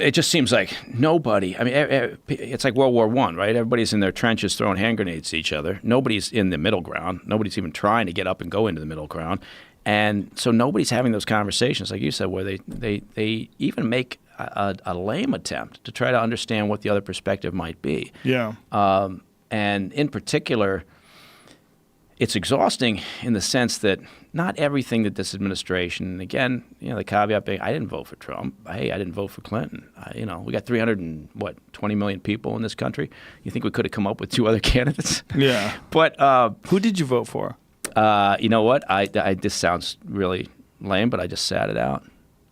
It just seems like nobody. I mean, it's like World War I, right? Everybody's in their trenches throwing hand grenades at each other. Nobody's in the middle ground. Nobody's even trying to get up and go into the middle ground. And so nobody's having those conversations, like you said, where they even make a lame attempt to try to understand what the other perspective might be. Yeah. And in particular, it's exhausting in the sense that not everything that this administration, and again, the caveat being, I didn't vote for Trump. Hey, I didn't vote for Clinton. We got 320 million people in this country. You think we could have come up with 2 other candidates? Yeah. But who did you vote for? You know what? This sounds really lame, but I just sat it out.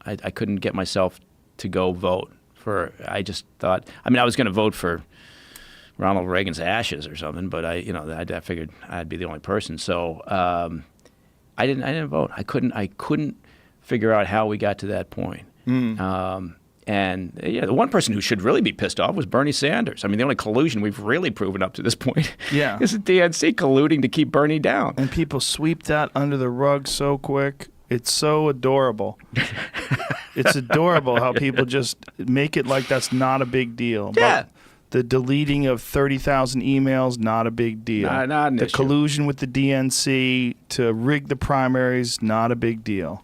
I couldn't get myself to go vote for. I just thought. I mean, I was going to vote for Ronald Reagan's ashes or something, but I figured I'd be the only person. So I didn't vote. I couldn't figure out how we got to that point. And the one person who should really be pissed off was Bernie Sanders. I mean, the only collusion we've really proven up to this point is the DNC colluding to keep Bernie down. And people sweep that under the rug so quick. It's so adorable. It's adorable how people just make it like that's not a big deal. Yeah. But the deleting of 30,000 emails, not a big deal. Not an issue. Collusion with the DNC to rig the primaries, not a big deal.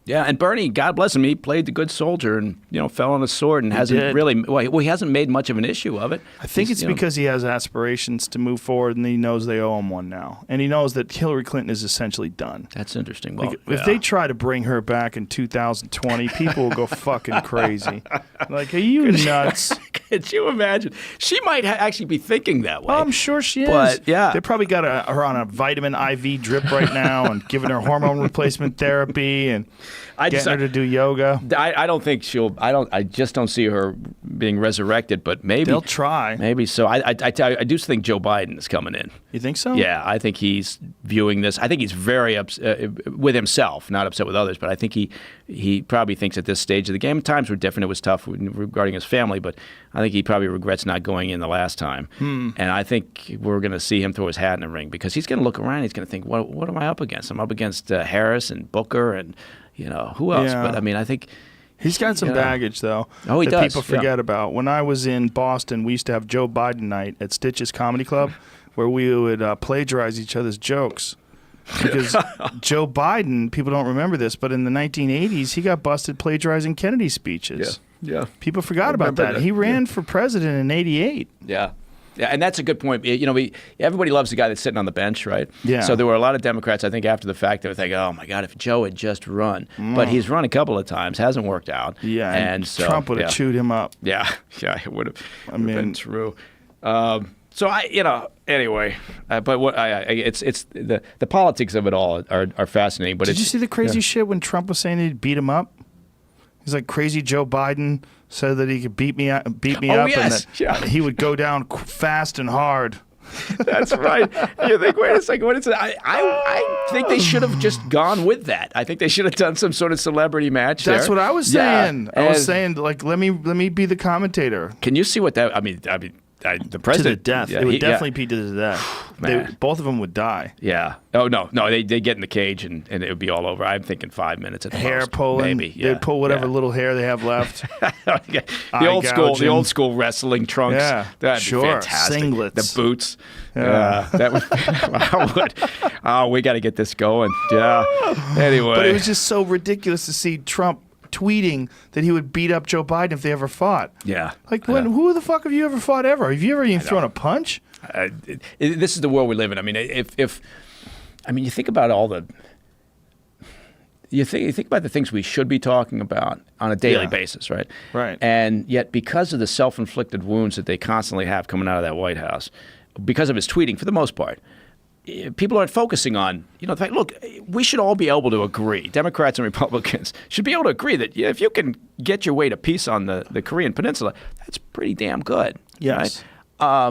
Yeah, and Bernie, God bless him, he played the good soldier and fell on his sword and he hasn't made much of an issue of it. I think it's because he has aspirations to move forward and he knows they owe him one now. And he knows that Hillary Clinton is essentially done. That's interesting. Well, if they try to bring her back in 2020, people will go fucking crazy. Like, are you nuts? Could you imagine? She might actually be thinking that way. Oh, I'm sure she is. But, yeah. They probably got her on a vitamin IV drip right now and giving her hormone replacement therapy and getting her to do yoga. I don't think I just don't see her being resurrected, but maybe. They'll try. Maybe so. I do think Joe Biden is coming in. You think so? Yeah, I think he's viewing this. I think he's very upset with himself, not upset with others, but I think he probably thinks at this stage of the game, times were different. It was tough regarding his family, but I think he probably regrets not going in the last time. And I think we're going to see him throw his hat in the ring because he's going to look around. He's going to think, what am I up against? I'm up against Harris and Booker and who else? Yeah. But I mean, I think he's got some baggage though. Oh, he that does. People forget about. When I was in Boston, we used to have Joe Biden night at Stitch's Comedy Club, where we would plagiarize each other's jokes. Because Joe Biden, people don't remember this, but in the 1980s, he got busted plagiarizing Kennedy speeches. Yeah. People forgot about that. He ran for president in '88. Yeah. Yeah, and that's a good point. Everybody loves the guy that's sitting on the bench, right? Yeah. So there were a lot of Democrats, I think, after the fact, that were thinking, oh, my God, if Joe had just run. But he's run a couple of times, hasn't worked out. Yeah, and so, Trump would have chewed him up. Yeah, it would have been true. So anyway, but what it's the politics of it all are fascinating. But did you see the crazy shit when Trump was saying he'd beat him up? He's like, crazy Joe Biden said that he could beat me up, yes. and that he would go down fast and hard. That's right. You think, wait a second, what is it? I think they should have just gone with that. I think they should have done some sort of celebrity match. That's what I was saying. Yeah. I was saying, like, let me be the commentator. Can you see what that? I mean, the president to the death. It would definitely be to the death. Both of them would die. Yeah. Oh no, they get in the cage and it would be all over. I'm thinking 5 minutes at the hair most. pulling. Maybe. Yeah. They'd pull whatever little hair they have left. the old school wrestling trunks. Yeah. That'd be fantastic. Singlets. The boots. Yeah. That would. We got to get this going. Yeah. Anyway. But it was just so ridiculous to see Trump tweeting that he would beat up Joe Biden if they ever fought. Yeah. Like, who the fuck have you ever fought ever? Have you ever even thrown a punch? This is the world we live in. I mean, you think about all the... You think about the things we should be talking about on a daily basis, right? Right. And yet, because of the self-inflicted wounds that they constantly have coming out of that White House, because of his tweeting, for the most part, people aren't focusing on, the fact, look, we should all be able to agree, Democrats and Republicans should be able to agree that if you can get your way to peace on the Korean Peninsula, that's pretty damn good. Yes. Right?